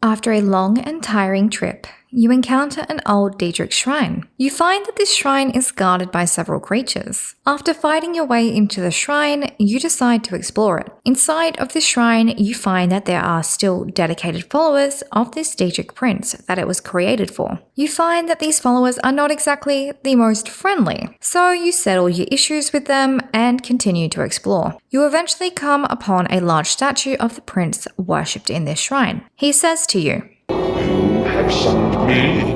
After a long and tiring trip, you encounter an old Daedric shrine. You find that this shrine is guarded by several creatures. After fighting your way into the shrine, you decide to explore it. Inside of the shrine, you find that there are still dedicated followers of this Daedric Prince that it was created for. You find that these followers are not exactly the most friendly, so you settle your issues with them and continue to explore. You eventually come upon a large statue of the prince worshipped in this shrine. He says to you, "You have summoned me?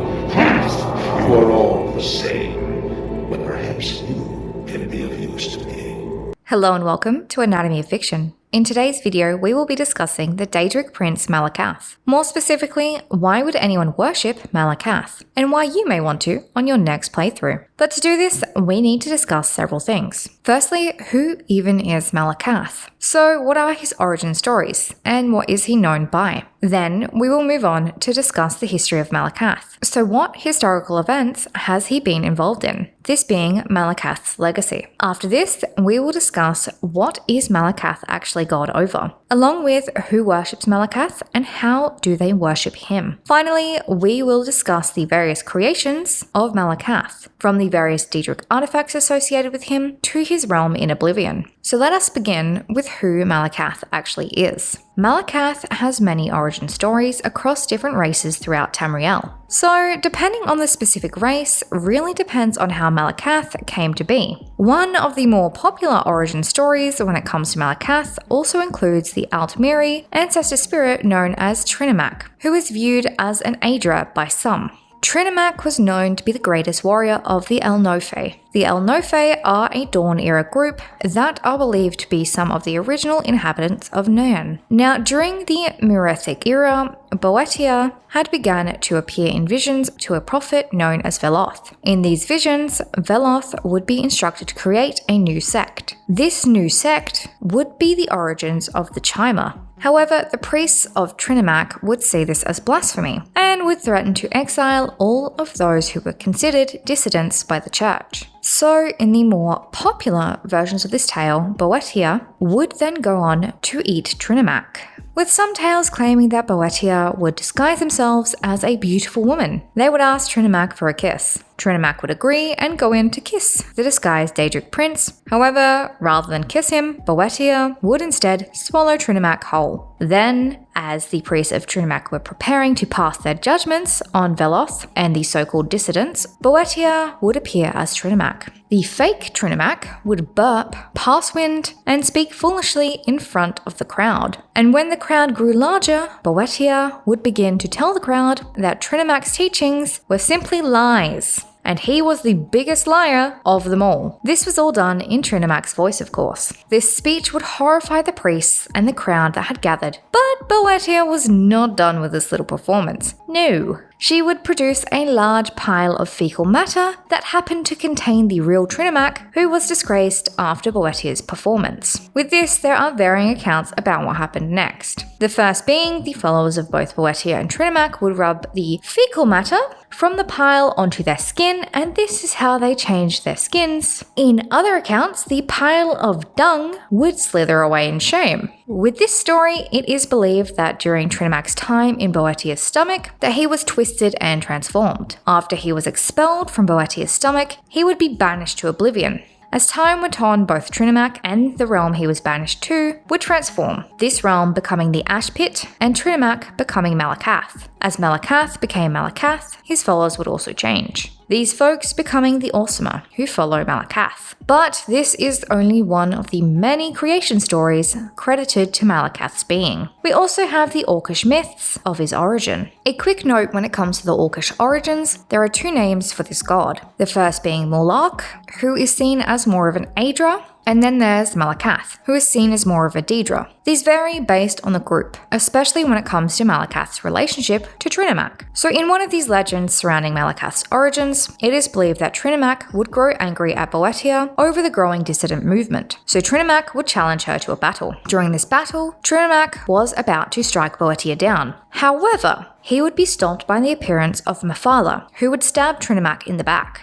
You are all the same, but perhaps you can be of use to me." Hello and welcome to Anatomy of Fiction. In today's video, we will be discussing the Daedric Prince Malacath. More specifically, why would anyone worship Malacath, and why you may want to on your next playthrough. But to do this, we need to discuss several things. Firstly, who even is Malacath? So what are his origin stories, and what is he known by? Then we will move on to discuss the history of Malacath. So what historical events has he been involved in? This being Malacath's legacy. After this, we will discuss what is Malacath actually god over, along with who worships Malacath and how do they worship him. Finally, we will discuss the various creations of Malacath, from the various Daedric artifacts associated with him to his realm in Oblivion. So let us begin with who Malacath actually is. Malacath has many origin stories across different races throughout Tamriel. So depending on the specific race really depends on how Malacath came to be. One of the more popular origin stories when it comes to Malacath also includes the Altmiri ancestor spirit known as Trinimac, who is viewed as an deadra by some. Trinimac was known to be the greatest warrior of the El-Nofe. The El-Nofe are a Dawn-era group that are believed to be some of the original inhabitants of Nirn. Now, during the Merethic era, Boeotia had begun to appear in visions to a prophet known as Veloth. In these visions, Veloth would be instructed to create a new sect. This new sect would be the origins of the Chimer. However, the priests of Trinimac would see this as blasphemy and would threaten to exile all of those who were considered dissidents by the church. So, in the more popular versions of this tale, Boeotia would then go on to eat Trinimac, with some tales claiming that Boeotia would disguise themselves as a beautiful woman. They would ask Trinimac for a kiss. Trinimac would agree and go in to kiss the disguised Daedric Prince. However, rather than kiss him, Boeotia would instead swallow Trinimac whole. Then, as the priests of Trinimac were preparing to pass their judgments on Veloth and the so-called dissidents, Boeotia would appear as Trinimac. The fake Trinimac would burp, pass wind, and speak foolishly in front of the crowd. And when the crowd grew larger, Boeotia would begin to tell the crowd that Trinimac's teachings were simply lies, and he was the biggest liar of them all. This was all done in Trinimac's voice, of course. This speech would horrify the priests and the crowd that had gathered. But Boeotia was not done with this little performance. No. She would produce a large pile of fecal matter that happened to contain the real Trinimac, who was disgraced after Boeotia's performance. With this, there are varying accounts about what happened next. The first being the followers of both Boeotia and Trinimac would rub the fecal matter from the pile onto their skin, and this is how they changed their skins. In other accounts, the pile of dung would slither away in shame. With this story, it is believed that during Trinimac's time in Boeotia's stomach, that he was twisted and transformed. After he was expelled from Boeotia's stomach, he would be banished to Oblivion. As time went on, both Trinimac and the realm he was banished to would transform, this realm becoming the Ash Pit and Trinimac becoming Malacath. As Malacath became Malacath, his followers would also change, these folks becoming the Awesomer, who follow Malacath. But this is only one of the many creation stories credited to Malacath's being. We also have the Orcish myths of his origin. A quick note when it comes to the Orcish origins, there are two names for this god. The first being Morlark, who is seen as more of an deadra, and then there's Malacath, who is seen as more of a deadra. These vary based on the group, especially when it comes to Malacath's relationship to Trinimac. So in one of these legends surrounding Malacath's origins, it is believed that Trinimac would grow angry at Boeotia over the growing dissident movement. So Trinimac would challenge her to a battle. During this battle, Trinimac was about to strike Boeotia down. However, he would be stopped by the appearance of Mephala, who would stab Trinimac in the back.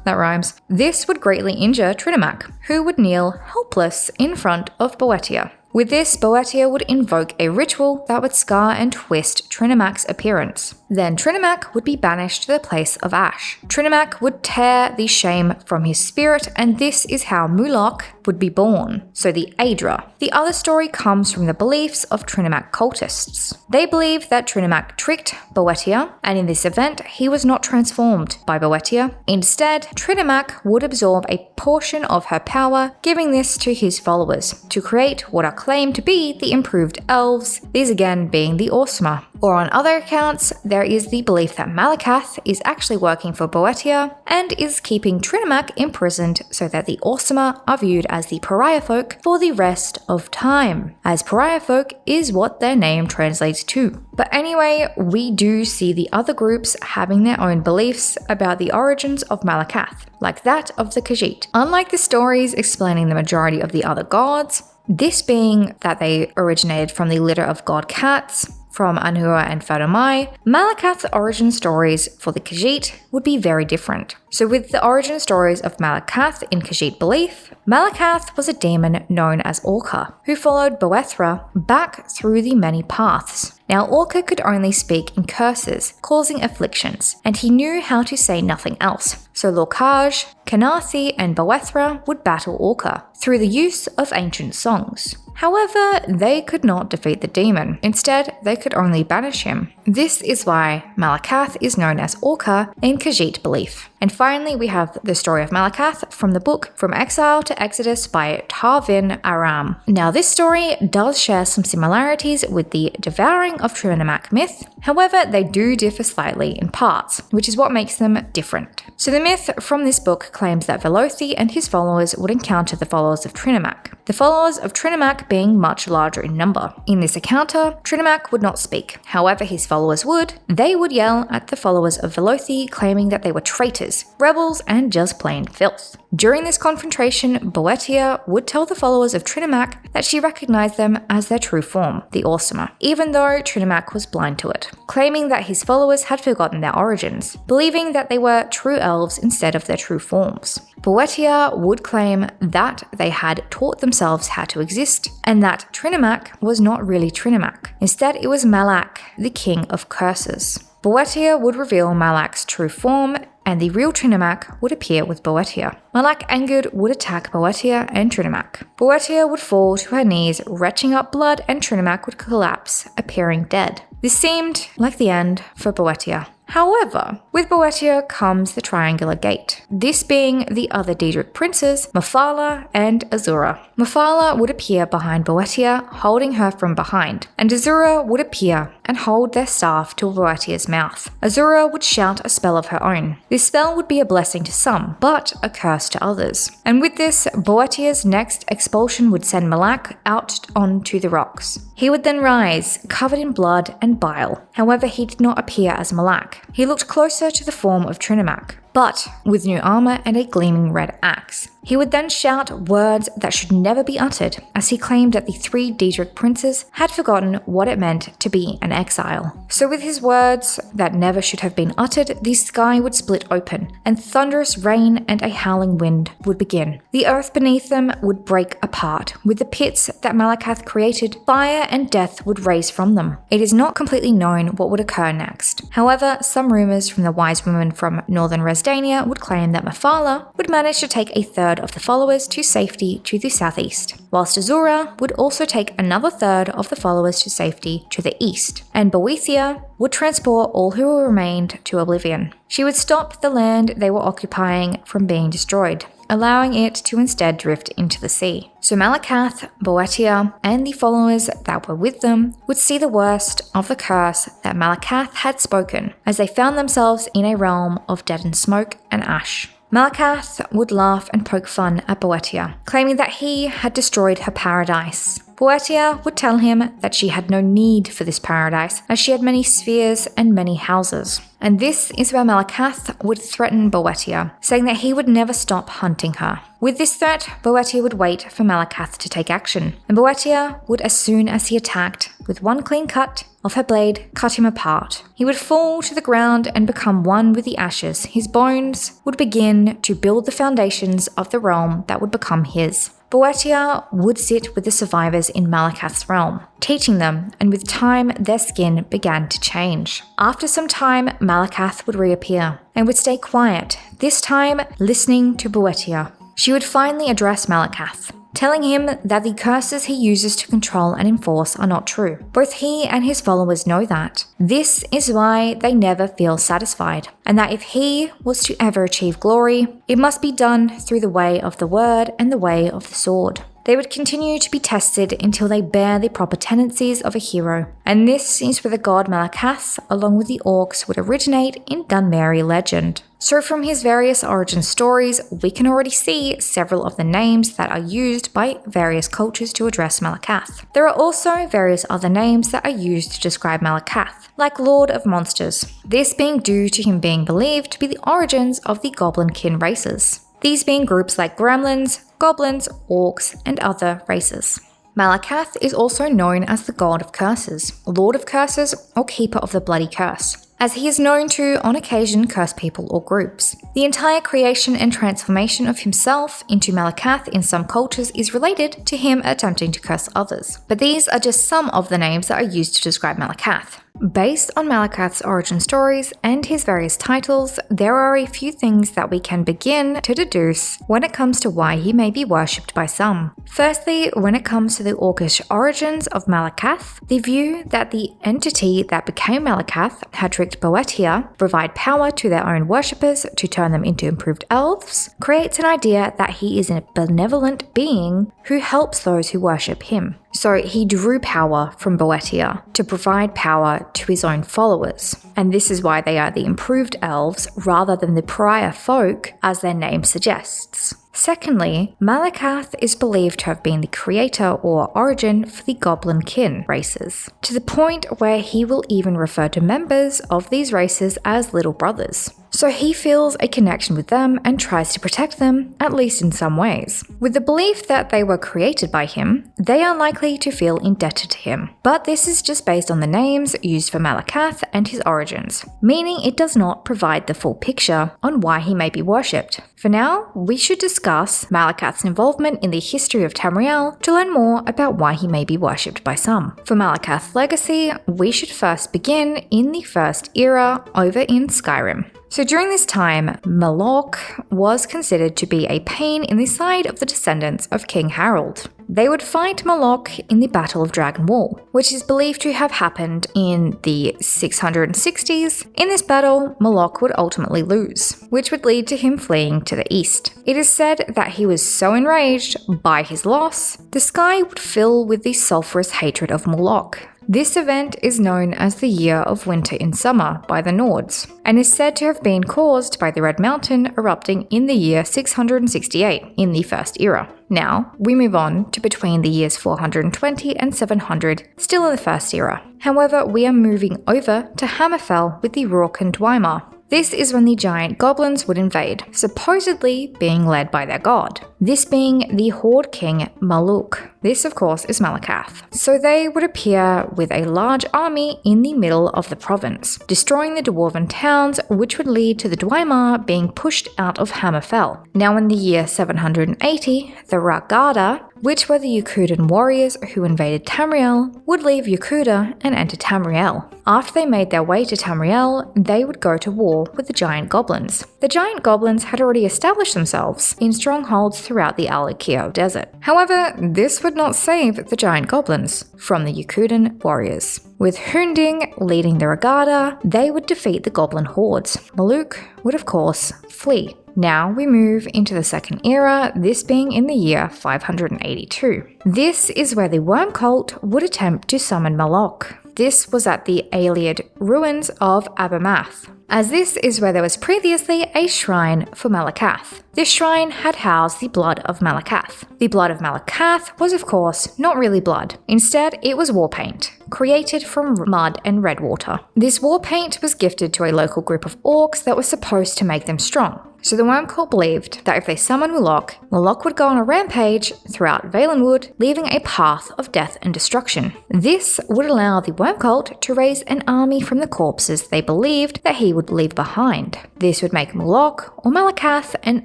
That rhymes. This would greatly injure Trinimac, who would kneel helpless in front of Boeotia. With this, Boetia would invoke a ritual that would scar and twist Trinimac's appearance. Then Trinimac would be banished to the place of ash. Trinimac would tear the shame from his spirit, and this is how Mulok would be born, so the Daedra. The other story comes from the beliefs of Trinimac cultists. They believe that Trinimac tricked Boetia, and in this event, he was not transformed by Boetia. Instead, Trinimac would absorb a portion of her power, giving this to his followers to create what are claimed to be the improved elves, these again being the Orsma. Or on other accounts, there is the belief that Malacath is actually working for Boetia and is keeping Trinimac imprisoned so that the Orsma are viewed as the pariah folk for the rest of time, as pariah folk is what their name translates to. But anyway, we do see the other groups having their own beliefs about the origins of Malacath, like that of the Khajiit. Unlike the stories explaining the majority of the other gods, this being that they originated from the litter of god cats, from Anhura and Fadomai, Malacath's origin stories for the Khajiit would be very different. So with the origin stories of Malacath in Khajiit belief, Malacath was a demon known as Orca, who followed Boethra back through the many paths. Now Orca could only speak in curses, causing afflictions, and he knew how to say nothing else. So Lorcaj, Kanathi, and Boethra would battle Orca through the use of ancient songs. However, they could not defeat the demon. Instead, they could only banish him. This is why Malacath is known as Orca in Khajiit belief. And finally, we have the story of Malacath from the book From Exile to Exodus by Tarvin Aram. Now, this story does share some similarities with the devouring of Trinimac myth. However, they do differ slightly in parts, which is what makes them different. So the myth from this book claims that Velothi and his followers would encounter the followers of Trinimac, the followers of Trinimac being much larger in number. In this encounter, Trinimac would not speak. However, his followers would. They would yell at the followers of Velothi, claiming that they were traitors, rebels, and just plain filth. During this confrontation, Boetia would tell the followers of Trinimac that she recognized them as their true form, the Orsama, even though Trinimac was blind to it, claiming that his followers had forgotten their origins, believing that they were true elves instead of their true forms. Boetia would claim that they had taught themselves how to exist, and that Trinimac was not really Trinimac. Instead, it was Malak, the king of curses. Boetia would reveal Malak's true form, and the real Trinimac would appear with Boetia. Malak, angered, would attack Boetia and Trinimac. Boetia would fall to her knees, retching up blood, and Trinimac would collapse, appearing dead. This seemed like the end for Boetia. However, with Boetia comes the Triangular Gate, this being the other Daedric princes, Mephala and Azura. Mephala would appear behind Boetia, holding her from behind, and Azura would appear and hold their staff to Boetia's mouth. Azura would shout a spell of her own. This spell would be a blessing to some, but a curse to others. And with this, Boetia's next expulsion would send Malak out onto the rocks. He would then rise, covered in blood and bile. However, he did not appear as Malak. He looked closer to the form of Trinimac, but with new armor and a gleaming red axe. He would then shout words that should never be uttered, as he claimed that the three Daedric princes had forgotten what it meant to be an exile. So with his words that never should have been uttered, the sky would split open, and thunderous rain and a howling wind would begin. The earth beneath them would break apart, with the pits that Malacath created, fire and death would raise from them. It is not completely known what would occur next. However, some rumors from the wise women from northern Resdania would claim that Mephala would manage to take a third of the followers to safety to the southeast, whilst Azura would also take another third of the followers to safety to the east, and Boethia would transport all who remained to oblivion. She would stop the land they were occupying from being destroyed, allowing it to instead drift into the sea. So Malacath, Boetia, and the followers that were with them would see the worst of the curse that Malacath had spoken, as they found themselves in a realm of deadened smoke and ash. Malacath would laugh and poke fun at Boetia, claiming that he had destroyed her paradise. Boetia would tell him that she had no need for this paradise, as she had many spheres and many houses. and this is where Malacath would threaten Boetia, saying that he would never stop hunting her. With this threat, Boetia would wait for Malacath to take action, and Boetia would, as soon as he attacked, with one clean cut of her blade, cut him apart. He would fall to the ground and become one with the ashes. His bones would begin to build the foundations of the realm that would become his. Boetia would sit with the survivors in Malacath's realm, teaching them, and with time their skin began to change. After some time, Malacath would reappear and would stay quiet, this time listening to Boetia. She would finally address Malacath, telling him that the curses he uses to control and enforce are not true. Both he and his followers know that. This is why they never feel satisfied, and that if he was to ever achieve glory, it must be done through the way of the word and the way of the sword. They would continue to be tested until they bear the proper tendencies of a hero, and this is where the god Malacath, along with the orcs, would originate in Dunmer legend. So from his various origin stories, we can already see several of the names that are used by various cultures to address Malacath. There are also various other names that are used to describe Malacath, like Lord of Monsters, this being due to him being believed to be the origins of the Goblinkin races, these being groups like gremlins, goblins, orcs, and other races. Malacath is also known as the God of Curses, Lord of Curses, or Keeper of the Bloody Curse, as he is known to, on occasion, curse people or groups. The entire creation and transformation of himself into Malacath in some cultures is related to him attempting to curse others. But these are just some of the names that are used to describe Malacath. Based on Malacath's origin stories and his various titles, there are a few things that we can begin to deduce when it comes to why he may be worshipped by some. Firstly, when it comes to the orcish origins of Malacath, the view that the entity that became Malacath had tricked Boetia to provide power to their own worshippers to turn them into improved elves creates an idea that he is a benevolent being who helps those who worship him. So he drew power from Boetia to provide power to his own followers, and this is why they are the improved elves rather than the pariah folk, as their name suggests. Secondly, Malacath is believed to have been the creator or origin for the Goblinkin races, to the point where he will even refer to members of these races as little brothers. So he feels a connection with them and tries to protect them, at least in some ways. With the belief that they were created by him, they are likely to feel indebted to him. But this is just based on the names used for Malacath and his origins, meaning it does not provide the full picture on why he may be worshipped. For now, we should discuss Malacath's involvement in the history of Tamriel to learn more about why he may be worshipped by some. For Malacath's legacy, we should first begin in the First Era over in Skyrim. So during this time, Moloch was considered to be a pain in the side of the descendants of King Harold. They would fight Moloch in the Battle of Dragon Wall, which is believed to have happened in the 660s. In this battle, Moloch would ultimately lose, which would lead to him fleeing to the east. It is said that he was so enraged by his loss, the sky would fill with the sulphurous hatred of Moloch. This event is known as the Year of Winter in Summer by the Nords, and is said to have been caused by the Red Mountain erupting in the year 668 in the First Era. Now, we move on to between the years 420 and 700, still in the First Era. However, we are moving over to Hammerfell with the Rorken Dwemer. This is when the giant goblins would invade, supposedly being led by their god. This being the Horde King Maluk. This, of course, is Malacath. So they would appear with a large army in the middle of the province, destroying the dwarven towns, which would lead to the Dwemer being pushed out of Hammerfell. Now in the year 780, the Ragada, which were the Yakutan warriors who invaded Tamriel, would leave Yakuta and enter Tamriel. After they made their way to Tamriel, they would go to war with the giant goblins. The giant goblins had already established themselves in strongholds throughout the Alakio desert. However, this would not save the giant goblins from the Yakutan warriors. With Hunding leading the Ragada, they would defeat the goblin hordes. Maluk would of course flee. Now we move into the Second Era, this being in the year 582. This is where the Worm Cult would attempt to summon Moloch. This was at the Ayleid ruins of Abermath. as this is where there was previously a shrine for Malacath. This shrine had housed the blood of Malacath. The blood of Malacath was, of course, not really blood. Instead, it was war paint, created from mud and red water. This war paint was gifted to a local group of orcs that was supposed to make them strong. So the worm cult believed that if they summoned Moloch would go on a rampage throughout Valenwood, leaving a path of death and destruction. This would allow the worm cult to raise an army from the corpses they believed that he would leave behind. This would make Moloch or Malacath an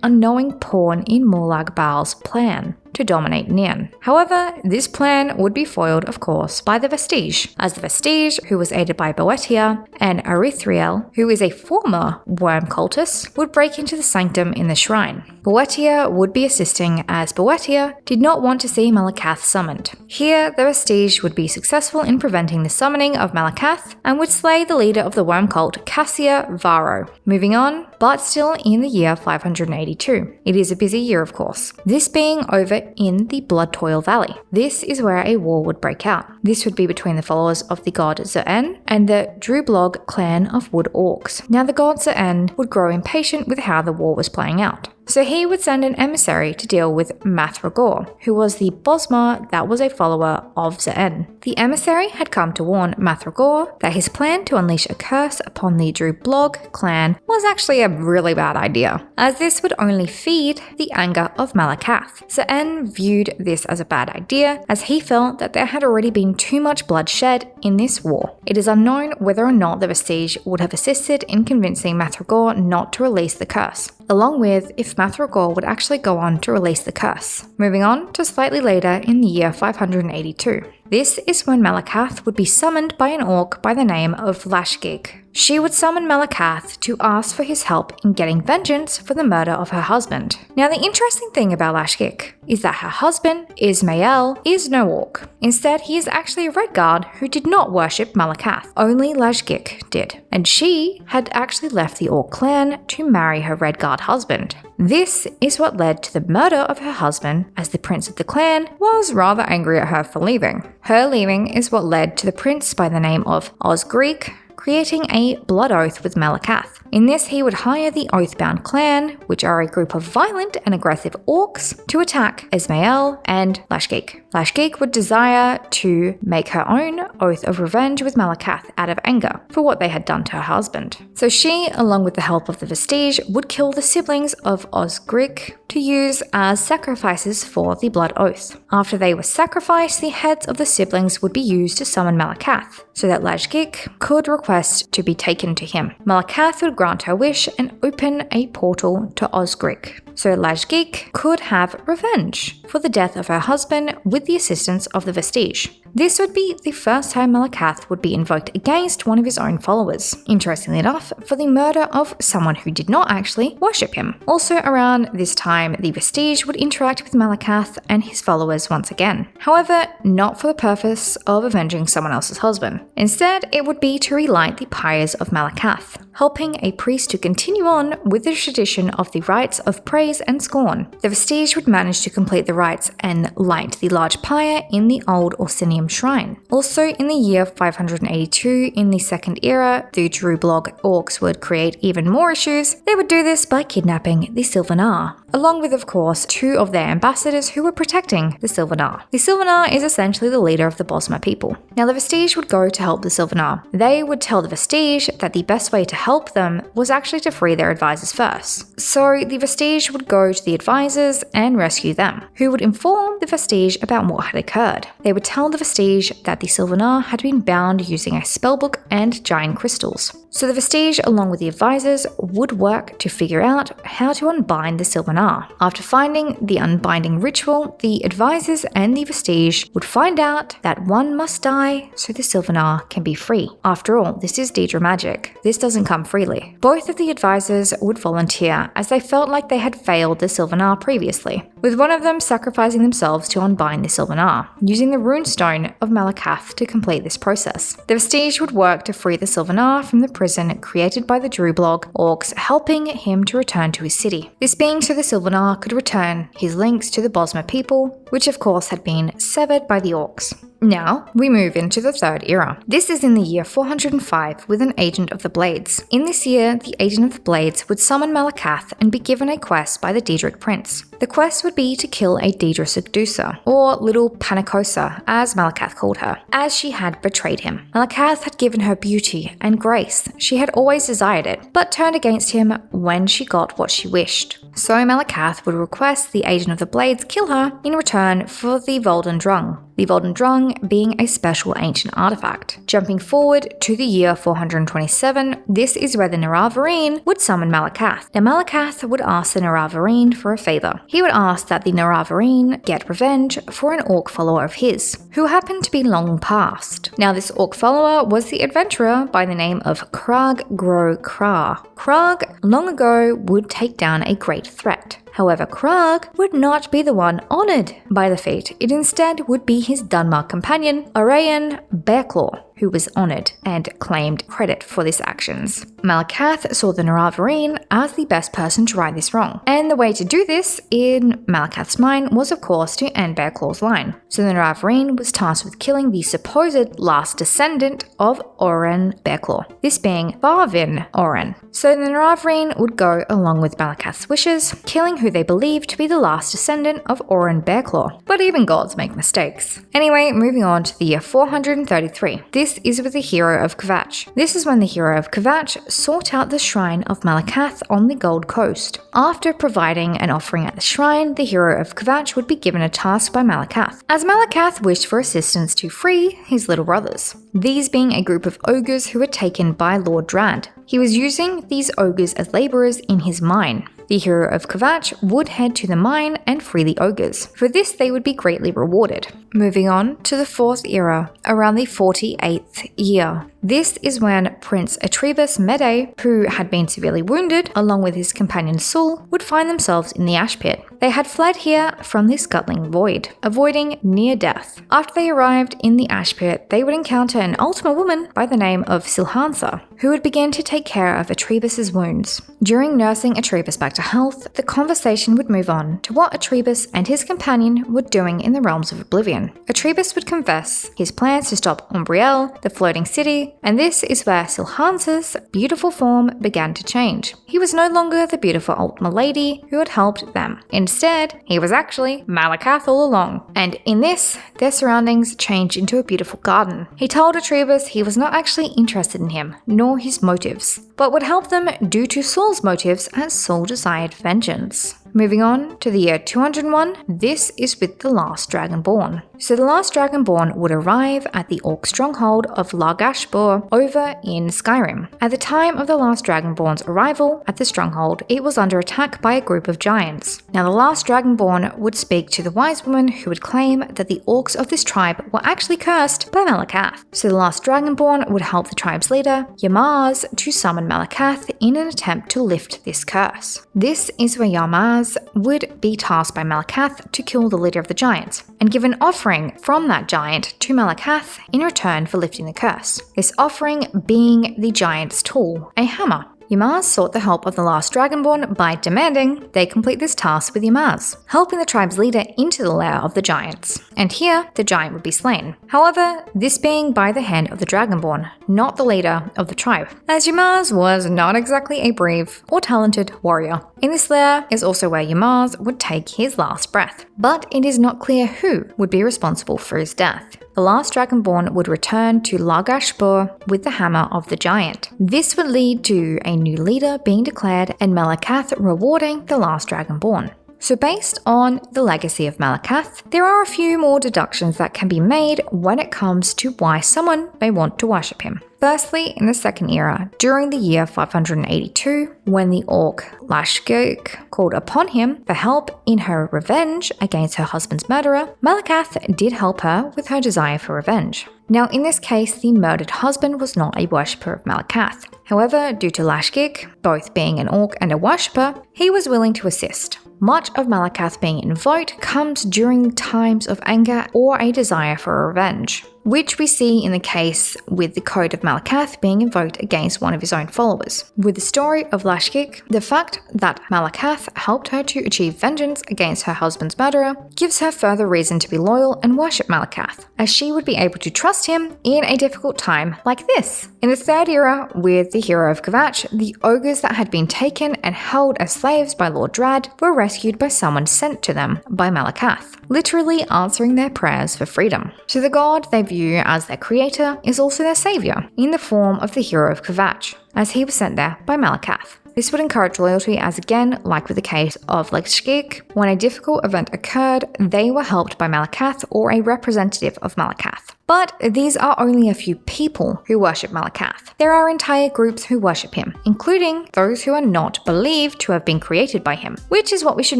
unknowing pawn in Morlag Baal's plan to dominate Nien. However, this plan would be foiled, of course, by the Vestige, as the Vestige, who was aided by Boetia, and Arithriel, who is a former worm cultist, would break into the sanctum in the shrine. Boetia would be assisting, as Boetia did not want to see Malacath summoned. Here, the Vestige would be successful in preventing the summoning of Malacath and would slay the leader of the worm cult, Cassia Varro. Moving on, but still in the year 582. It is a busy year, of course. This being over in the Blood Toil Valley. This is where a war would break out. This would be between the followers of the god Zer'en and the Drublog clan of Wood Orcs. Now the god Zer'en would grow impatient with how the war was playing out. So he would send an emissary to deal with Mathragor, who was the Bosma that was a follower of Zer'en. The emissary had come to warn Mathragor that his plan to unleash a curse upon the Drublog clan was actually a really bad idea, as this would only feed the anger of Malacath. Zer'en viewed this as a bad idea, as he felt that there had already been too much bloodshed in this war. It is unknown whether or not the Vestige would have assisted in convincing Mathragor not to release the curse, along with if Mathragor would actually go on to release the curse. Moving on to slightly later in the year 582. This is when Malacath would be summoned by an orc by the name of Lashgig. She would summon Malacath to ask for his help in getting vengeance for the murder of her husband. Now the interesting thing about Lashgig is that her husband, Ismael, is no orc. Instead, he is actually a Redguard who did not worship Malacath. Only Lashgig did. And she had actually left the orc clan to marry her Redguard husband. This is what led to the murder of her husband, as the prince of the clan was rather angry at her for leaving. Her leaving is what led to the prince by the name of Osgreek creating a blood oath with Malacath. In this, he would hire the Oathbound clan, which are a group of violent and aggressive orcs, to attack Ismael and Lashgig. Lashgig would desire to make her own oath of revenge with Malacath out of anger for what they had done to her husband. So she, along with the help of the Vestige, would kill the siblings of Osgreek to use as sacrifices for the blood oath. After they were sacrificed, the heads of the siblings would be used to summon Malacath, so that Lashgig could request to be taken to him. Malacath would grant her wish and open a portal to Osgreek, so Lashgig could have revenge for the death of her husband with the assistance of the Vestige. This would be the first time Malacath would be invoked against one of his own followers, interestingly enough, for the murder of someone who did not actually worship him. Also around this time, the Vestige would interact with Malacath and his followers once again. However, not for the purpose of avenging someone else's husband. Instead, it would be to relight the pyres of Malacath, helping a priest to continue on with the tradition of the rites of praise and scorn. The Vestige would manage to complete the rites and light the large pyre in the old Orsinium shrine. Also in the year 582, in the Second Era, the Drublog orcs would create even more issues. They would do this by kidnapping the Sylvanar, along with, of course, two of their ambassadors who were protecting the Sylvanar. The Sylvanar is essentially the leader of the Bosma people. Now the Vestige would go to help the Sylvanar. They would tell the Vestige that the best way to help them was actually to free their advisors first. So the Vestige would go to the advisors and rescue them, who would inform the Vestige about what had occurred. They would tell the Vestige that the Sylvanar had been bound using a spellbook and giant crystals. So the Vestige, along with the advisors, would work to figure out how to unbind the Sylvanar. After finding the unbinding ritual, the advisors and the Vestige would find out that one must die so the Sylvanar can be free. After all, this is Daedra magic. This doesn't come freely. Both of the advisors would volunteer, as they felt like they had failed the Sylvanar previously, with one of them sacrificing themselves to unbind the Sylvanar, using the runestone of Malacath to complete this process. The Vestige would work to free the Sylvanar from the prison created by the Drublog orcs, helping him to return to his city. This being so the Sylvanar could return his links to the Bosmer people, which of course had been severed by the orcs. Now, we move into the Third Era. This is in the year 405 with an Agent of the Blades. In this year, the Agent of the Blades would summon Malacath and be given a quest by the Daedric Prince. The quest would be to kill a Daedra seducer, or Little Panicosa, as Malacath called her, as she had betrayed him. Malacath had given her beauty and grace. She had always desired it, but turned against him when she got what she wished. So Malacath would request the Agent of the Blades kill her in return for the Volden Drung. The Volden Drung being a special ancient artifact. Jumping forward to the year 427, this is where the Naravareen would summon Malacath. Now Malacath would ask the Naravareen for a favor. He would ask that the Naravareen get revenge for an orc follower of his, who happened to be long past. Now this orc follower was the adventurer by the name of Krag Gro Kra. Krag, long ago, would take down a great threat. However, Krag would not be the one honoured by the feat. It instead would be his Dunmer companion, Arayan Bearclaw, who was honoured and claimed credit for these actions. Malacath saw the Naravareen as the best person to right this wrong, and the way to do this in Malacath's mind was of course to end Bearclaw's line. So the Naravareen was tasked with killing the supposed last descendant of Oren Bearclaw, this being Farvin Oren. So the Naravareen would go along with Malacath's wishes, killing who they believed to be the last descendant of Oren Bearclaw. But even gods make mistakes. Anyway, moving on to the year 433. This is with the hero of Kvatch. This is when the hero of Kvatch sought out the shrine of Malacath on the Gold Coast. After providing an offering at the shrine, the hero of Kvatch would be given a task by Malacath, as Malacath wished for assistance to free his little brothers, these being a group of ogres who were taken by Lord Drand. He was using these ogres as labourers in his mine. The hero of Kvatch would head to the mine and free the ogres. For this, they would be greatly rewarded. Moving on to the Fourth Era, around the 48th year. This is when Prince Atreus Mede, who had been severely wounded, along with his companion Sul, would find themselves in the ash pit. They had fled here from the scuttling void, avoiding near death. After they arrived in the ash pit, they would encounter an Ultima woman by the name of Silhansa, who would begin to take care of Atreus' wounds. During nursing Atreus back to health, the conversation would move on to what Atreus and his companion were doing in the realms of oblivion. Atreus would confess his plans to stop Umbriel, the floating city, and this is where Silhansa's beautiful form began to change. He was no longer the beautiful Ultima lady who had helped them. Instead, he was actually Malacath all along. And in this, their surroundings changed into a beautiful garden. He told Atreus he was not actually interested in him, nor his motives, but would help them due to Saul's motives as Saul desired vengeance. Moving on to the year 201, this is with the last Dragonborn. So the last Dragonborn would arrive at the orc stronghold of Largashbur over in Skyrim. At the time of the last Dragonborn's arrival at the stronghold, it was under attack by a group of giants. Now the last Dragonborn would speak to the wise woman who would claim that the orcs of this tribe were actually cursed by Malacath. So the last Dragonborn would help the tribe's leader, Yamaz, to summon Malacath in an attempt to lift this curse. This is where Yamaz would be tasked by Malacath to kill the leader of the giants, and give an offering from that giant to Malacath in return for lifting the curse. This offering being the giant's tool, a hammer. Yamaz sought the help of the last Dragonborn by demanding they complete this task with Yamaz, helping the tribe's leader into the lair of the giants. And here, the giant would be slain. However, this being by the hand of the Dragonborn, not the leader of the tribe, as Yamaz was not exactly a brave or talented warrior. In this lair is also where Yamaz would take his last breath, but it is not clear who would be responsible for his death. The last Dragonborn would return to Largashbur with the hammer of the giant. This would lead to a new leader being declared and Malacath rewarding the last Dragonborn. So based on the legacy of Malacath, there are a few more deductions that can be made when it comes to why someone may want to worship him. Firstly, in the Second Era, during the year 582, when the orc Lashgirk called upon him for help in her revenge against her husband's murderer, Malacath did help her with her desire for revenge. Now, in this case, the murdered husband was not a worshipper of Malacath. However, due to Lashgirk both being an orc and a worshipper, he was willing to assist. Much of Malacath being invoked comes during times of anger or a desire for revenge. which we see in the case with the Code of Malacath being invoked against one of his own followers. With the story of Lashkik, the fact that Malacath helped her to achieve vengeance against her husband's murderer gives her further reason to be loyal and worship Malacath, as she would be able to trust him in a difficult time like this. In the Third Era, with the hero of Kvatch, the ogres that had been taken and held as slaves by Lord Drad were rescued by someone sent to them by Malacath, literally answering their prayers for freedom. So the god they view as their creator is also their savior, in the form of the hero of Kvatch, as he was sent there by Malacath. This would encourage loyalty, as again, like with the case of Lashkik, when a difficult event occurred, they were helped by Malacath or a representative of Malacath. But these are only a few people who worship Malacath. There are entire groups who worship him, including those who are not believed to have been created by him, which is what we should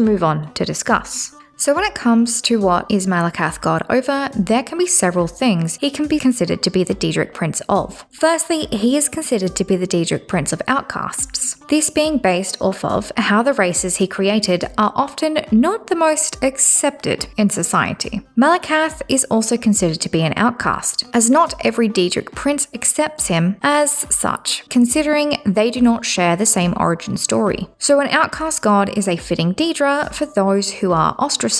move on to discuss. So when it comes to what is Malacath god over, there can be several things he can be considered to be the Daedric Prince of. Firstly, he is considered to be the Daedric Prince of outcasts. This being based off of how the races he created are often not the most accepted in society. Malacath is also considered to be an outcast, as not every Daedric Prince accepts him as such, considering they do not share the same origin story. So an outcast god is a fitting deadra for those who are ostracized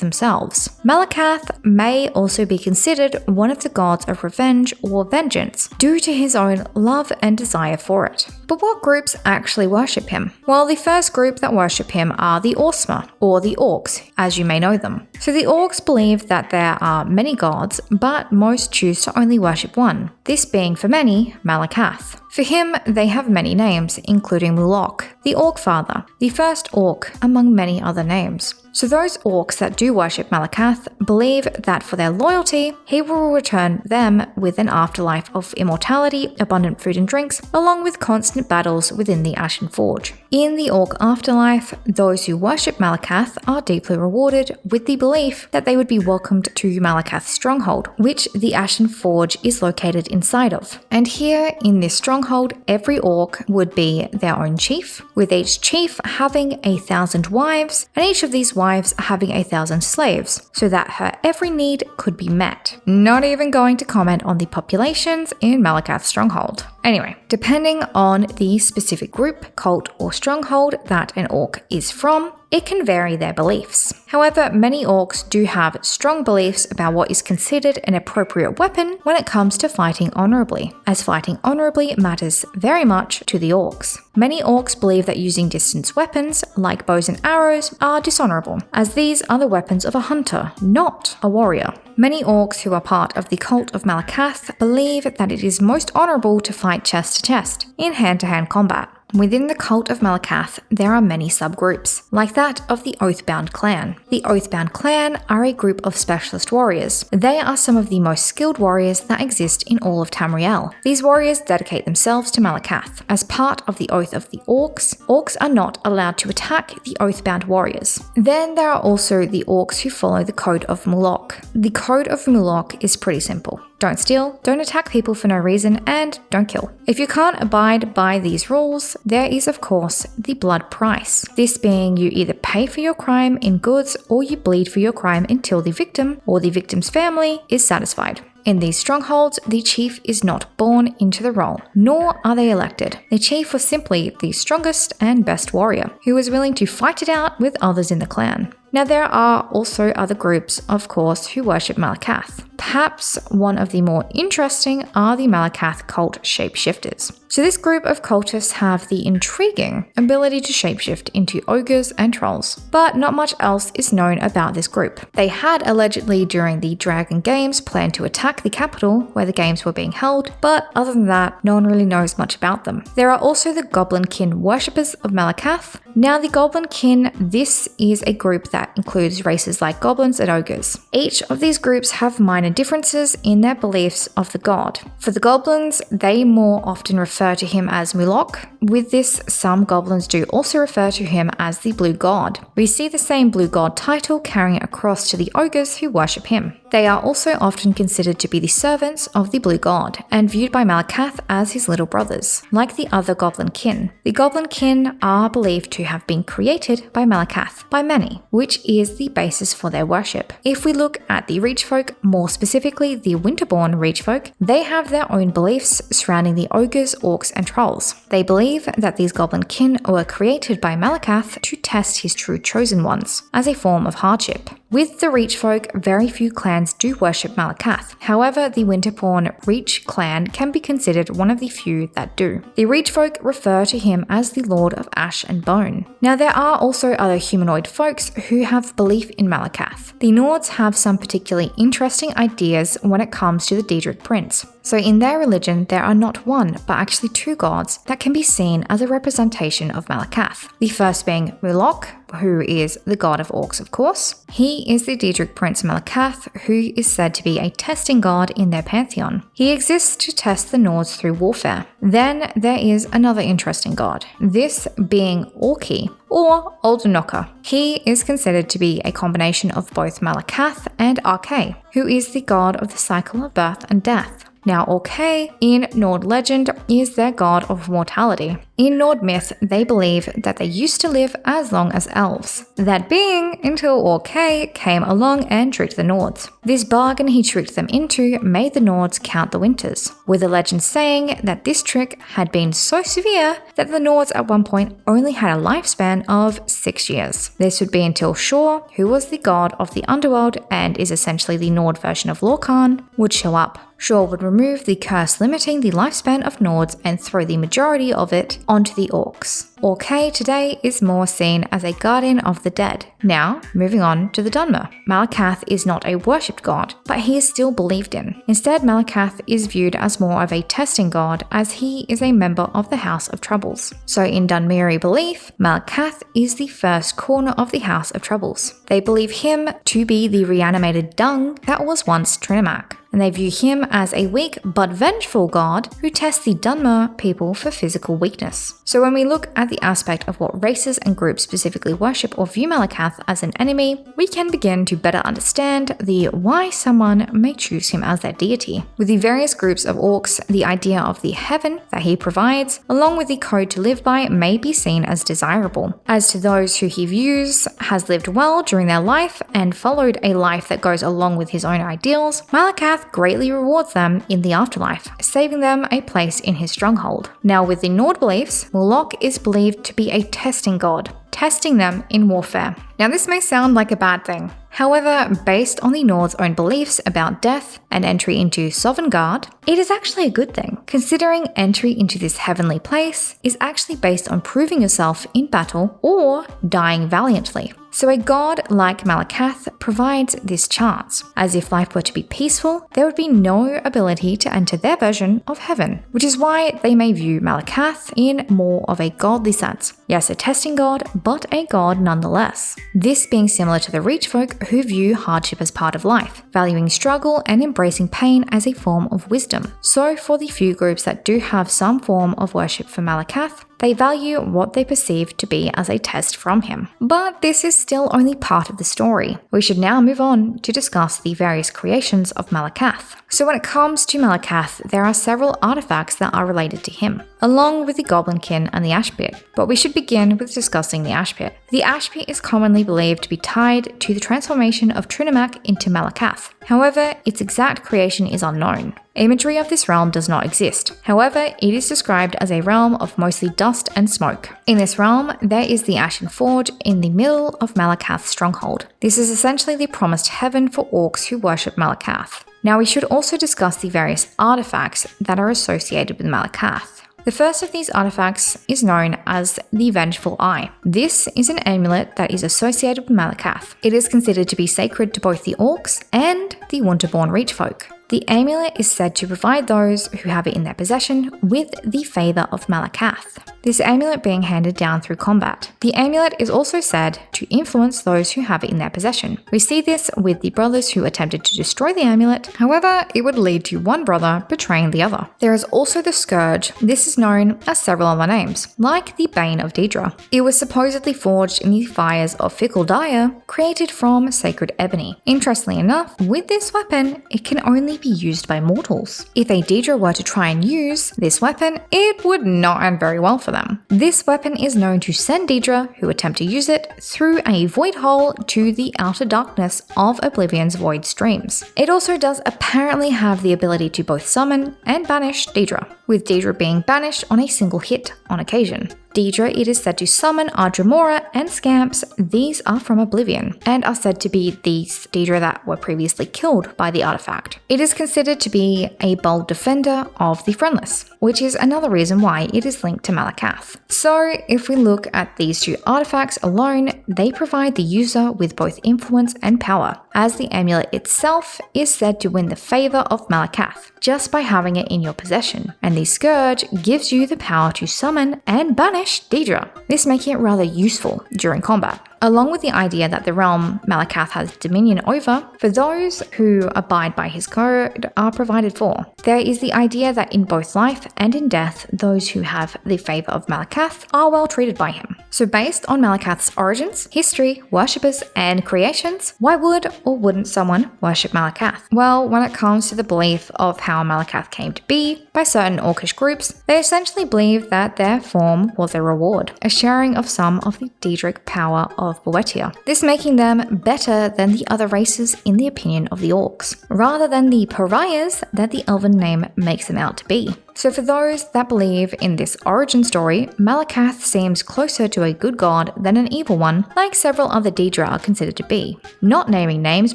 themselves. Malacath may also be considered one of the gods of revenge or vengeance due to his own love and desire for it. But what groups actually worship him? Well, the first group that worship him are the Orsma, or the Orcs, as you may know them. So the Orcs believe that there are many gods, but most choose to only worship one, this being for many Malacath. For him, they have many names, including Mulok, the Orc Father, the first Orc, among many other names. So those orcs that do worship Malacath believe that for their loyalty, he will return them with an afterlife of immortality, abundant food and drinks, along with constant battles within the Ashen Forge. In the orc afterlife, those who worship Malacath are deeply rewarded with the belief that they would be welcomed to Malacath's stronghold, which the Ashen Forge is located inside of. And here, in this stronghold, every orc would be their own chief, with each chief having 1,000 wives, and each of these wives having 1,000 slaves, so that her every need could be met. Not even going to comment on the populations in Malacath's stronghold. Anyway, depending on the specific group, cult, or stronghold that an orc is from, it can vary their beliefs. However, many orcs do have strong beliefs about what is considered an appropriate weapon when it comes to fighting honorably, as fighting honorably matters very much to the orcs. Many orcs believe that using distance weapons, like bows and arrows, are dishonorable, as these are the weapons of a hunter, not a warrior. Many orcs who are part of the cult of Malacath believe that it is most honorable to fight chest to chest, in hand-to-hand combat. Within the cult of Malacath, there are many subgroups, like that of the Oathbound clan. The Oathbound clan are a group of specialist warriors. They are some of the most skilled warriors that exist in all of Tamriel. These warriors dedicate themselves to Malacath. As part of the Oath of the Orcs, orcs are not allowed to attack the Oathbound warriors. Then there are also the orcs who follow the Code of Mulok. The Code of Mulok is pretty simple. Don't steal, don't attack people for no reason, and don't kill. If you can't abide by these rules, there is of course the blood price. This being you either pay for your crime in goods or you bleed for your crime until the victim or the victim's family is satisfied. In these strongholds, the chief is not born into the role, nor are they elected. The chief was simply the strongest and best warrior, who was willing to fight it out with others in the clan. Now there are also other groups, of course, who worship Malacath. Perhaps one of the more interesting are the Malacath cult shapeshifters. So this group of cultists have the intriguing ability to shapeshift into ogres and trolls, but not much else is known about this group. They had allegedly during the Dragon Games planned to attack the capital where the games were being held, but other than that, no one really knows much about them. There are also the Goblinkin worshippers of Malacath. Now the Goblinkin, this is a group that includes races like goblins and ogres. Each of these groups have minor differences in their beliefs of the god. For the goblins, they more often refer to him as Mulok. With this, some goblins do also refer to him as the Blue God. We see the same Blue God title carrying across to the ogres who worship him. They are also often considered to be the servants of the Blue God, and viewed by Malacath as his little brothers, like the other Goblin kin. The Goblin kin are believed to have been created by Malacath by many, which which is the basis for their worship. If we look at the Reach folk, more specifically the Winterborn Reach folk, they have their own beliefs surrounding the ogres, orcs, and trolls. They believe that these goblin kin were created by Malacath to test his true chosen ones, as a form of hardship. With the Reach folk, very few clans do worship Malacath. However, the Winterborn Reach clan can be considered one of the few that do. The Reach folk refer to him as the Lord of Ash and Bone. Now, there are also other humanoid folks who have belief in Malacath. The Nords have some particularly interesting ideas when it comes to the Daedric Prince. So in their religion, there are not one, but actually two gods that can be seen as a representation of Malacath. The first being Mulok, who is the god of orcs, of course. He is the Daedric Prince Malacath, who is said to be a testing god in their pantheon. He exists to test the Nords through warfare. Then there is another interesting god, this being Orki, or Oldunoka. He is considered to be a combination of both Malacath and Arke, who is the god of the cycle of birth and death. Now, Orke in Nord legend is their god of mortality. In Nord myth, they believe that they used to live as long as elves. That being until Orke came along and tricked the Nords. This bargain he tricked them into made the Nords count the winters, with the legend saying that this trick had been so severe that the Nords at one point only had a lifespan of 6 years. This would be until Shor, who was the god of the underworld and is essentially the Nord version of Lorcan, would show up. Shor would remove the curse limiting the lifespan of Nords and throw the majority of it onto the orcs. Orke today is more seen as a guardian of the dead. Now, moving on to the Dunmer. Malacath is not a worshipped god, but he is still believed in. Instead, Malacath is viewed as more of a testing god, as he is a member of the House of Troubles. So in Dunmeri belief, Malacath is the first corner of the House of Troubles. They believe him to be the reanimated dung that was once Trinimac, and they view him as a weak but vengeful god who tests the Dunmer people for physical weakness. So when we look at the aspect of what races and groups specifically worship or view Malacath as an enemy, we can begin to better understand the why someone may choose him as their deity. With the various groups of orcs, the idea of the heaven that he provides, along with the code to live by, may be seen as desirable. As to those who he views has lived well during their life and followed a life that goes along with his own ideals, Malacath greatly rewards them in the afterlife, saving them a place in his stronghold. Now, with the Nord beliefs, Mulok is believed to be a testing god, testing them in warfare. Now, this may sound like a bad thing. However, based on the Nords' own beliefs about death and entry into Sovngarde, it is actually a good thing, considering entry into this heavenly place is actually based on proving yourself in battle or dying valiantly. So a god like Malacath provides this chance. As if life were to be peaceful, there would be no ability to enter their version of heaven, which is why they may view Malacath in more of a godly sense. Yes, a testing god, but a god nonetheless. This being similar to the Reach folk who view hardship as part of life, valuing struggle and embracing pain as a form of wisdom. So for the few groups that do have some form of worship for Malacath, they value what they perceive to be as a test from him. But this is still only part of the story. We should now move on to discuss the various creations of Malacath. So when it comes to Malacath, there are several artifacts that are related to him, along with the Goblinkin and the Ash Pit. But we should begin with discussing the Ash Pit. The Ash Pit is commonly believed to be tied to the transformation of Trinimac into Malacath. However, its exact creation is unknown. Imagery of this realm does not exist. However, it is described as a realm of mostly dust and smoke. In this realm, there is the Ashen Forge in the middle of Malacath's stronghold. This is essentially the promised heaven for orcs who worship Malacath. Now we should also discuss the various artifacts that are associated with Malacath. The first of these artifacts is known as the Vengeful Eye. This is an amulet that is associated with Malacath. It is considered to be sacred to both the orcs and the Winterborn Reach folk. The amulet is said to provide those who have it in their possession with the favour of Malacath, this amulet being handed down through combat. The amulet is also said to influence those who have it in their possession. We see this with the brothers who attempted to destroy the amulet, however, it would lead to one brother betraying the other. There is also the Scourge. This is known as several other names, like the Bane of Daedra. It was supposedly forged in the fires of Fickle Dire, created from sacred ebony. Interestingly enough, with this weapon, it can only be used by mortals. If a Daedra were to try and use this weapon, it would not end very well for for them. This weapon is known to send deadra who attempt to use it through a void hole to the outer darkness of Oblivion's void streams. It also does apparently have the ability to both summon and banish deadra, with deadra being banished on a single hit on occasion. Deadra, it is said to summon Ardramora and Scamps. These are from Oblivion and are said to be these deadra that were previously killed by the artifact. It is considered to be a bold defender of the Friendless, which is another reason why it is linked to Malacath. So if we look at these two artifacts alone, they provide the user with both influence and power, as the amulet itself is said to win the favor of Malacath just by having it in your possession, and the Scourge gives you the power to summon and banish deadra, this making it rather useful during combat. Along with the idea that the realm Malacath has dominion over, for those who abide by his code are provided for. There is the idea that in both life and in death, those who have the favor of Malacath are well treated by him. So based on Malacath's origins, history, worshippers, and creations, why would or wouldn't someone worship Malacath? Well, when it comes to the belief of how Malacath came to be by certain orcish groups, they essentially believe that their form was a reward, a sharing of some of the Daedric power of Boetia, this making them better than the other races in the opinion of the orcs, rather than the pariahs that the elven name makes them out to be. So for those that believe in this origin story, Malacath seems closer to a good god than an evil one, like several other deadra are considered to be. Not naming names,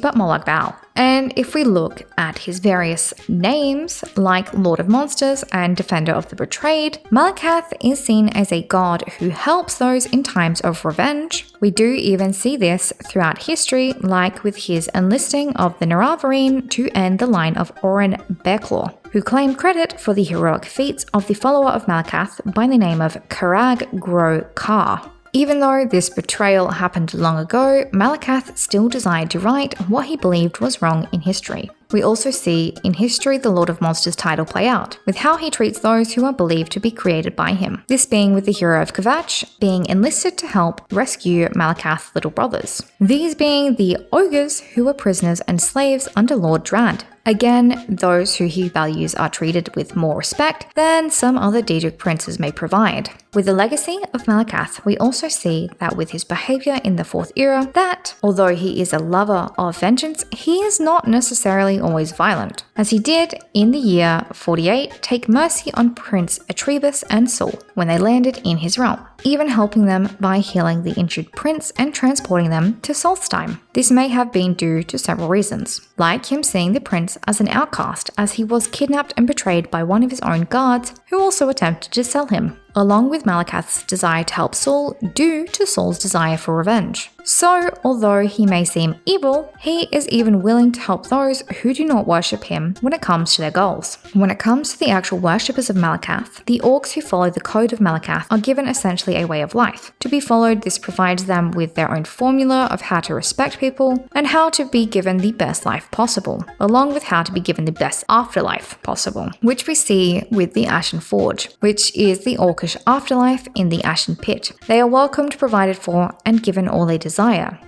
but more like Val. And if we look at his various names, like Lord of Monsters and Defender of the Betrayed, Malacath is seen as a god who helps those in times of revenge. We do even see this throughout history, like with his enlisting of the Naravarine to end the line of Orin Bearclaw, who claimed credit for the heroic feats of the follower of Malacath by the name of Karag Gro Ka. Even though this betrayal happened long ago, Malacath still desired to right what he believed was wrong in history. We also see in history the Lord of Monsters title play out, with how he treats those who are believed to be created by him. This being with the hero of Kvatch being enlisted to help rescue Malacath's little brothers. These being the ogres who were prisoners and slaves under Lord Drad. Again, those who he values are treated with more respect than some other Daedric princes may provide. With the legacy of Malacath, we also see that with his behavior in the 4th era, that although he is a lover of vengeance, he is not necessarily always violent, as he did in the year 48 take mercy on Prince Atrebus and Saul when they landed in his realm, even helping them by healing the injured prince and transporting them to Solstheim. This may have been due to several reasons, like him seeing the prince as an outcast as he was kidnapped and betrayed by one of his own guards who also attempted to sell him, along with Malacath's desire to help Saul due to Saul's desire for revenge. So, although he may seem evil, he is even willing to help those who do not worship him when it comes to their goals. When it comes to the actual worshippers of Malacath, the orcs who follow the code of Malacath are given essentially a way of life. To be followed, this provides them with their own formula of how to respect people and how to be given the best life possible, along with how to be given the best afterlife possible, which we see with the Ashen Forge, which is the orcish afterlife in the Ashen Pit. They are welcomed, provided for, and given all they desire.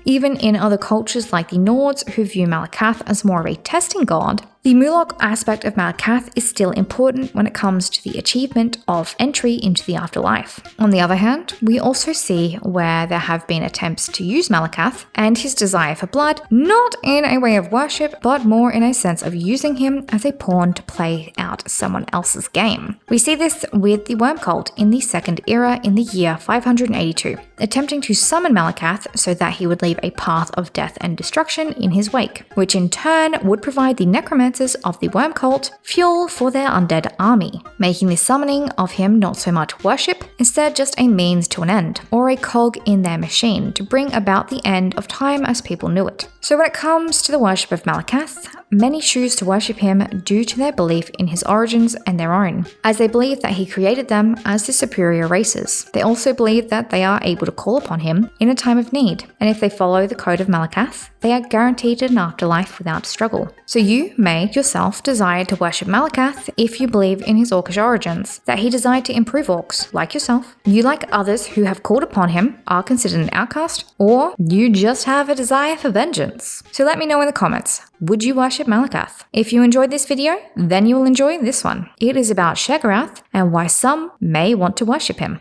Even in other cultures like the Nords, who view Malacath as more of a testing god, the Mulok aspect of Malacath is still important when it comes to the achievement of entry into the afterlife. On the other hand, we also see where there have been attempts to use Malacath and his desire for blood, not in a way of worship, but more in a sense of using him as a pawn to play out someone else's game. We see this with the Worm Cult in the 2nd era in the year 582, attempting to summon Malacath so that he would leave a path of death and destruction in his wake, which in turn would provide the necromancers of the Worm Cult fuel for their undead army, making the summoning of him not so much worship, instead just a means to an end, or a cog in their machine to bring about the end of time as people knew it. So when it comes to the worship of Malacath, many choose to worship him due to their belief in his origins and their own, as they believe that he created them as the superior races. They also believe that they are able to call upon him in a time of need, and if they follow the code of Malacath, they are guaranteed an afterlife without struggle. So you may yourself desire to worship Malacath if you believe in his orcish origins, that he desired to improve orcs, like yourself, you like others who have called upon him are considered an outcast, or you just have a desire for vengeance. So let me know in the comments, would you worship Malacath? If you enjoyed this video, then you will enjoy this one. It is about Sheogorath and why some may want to worship him.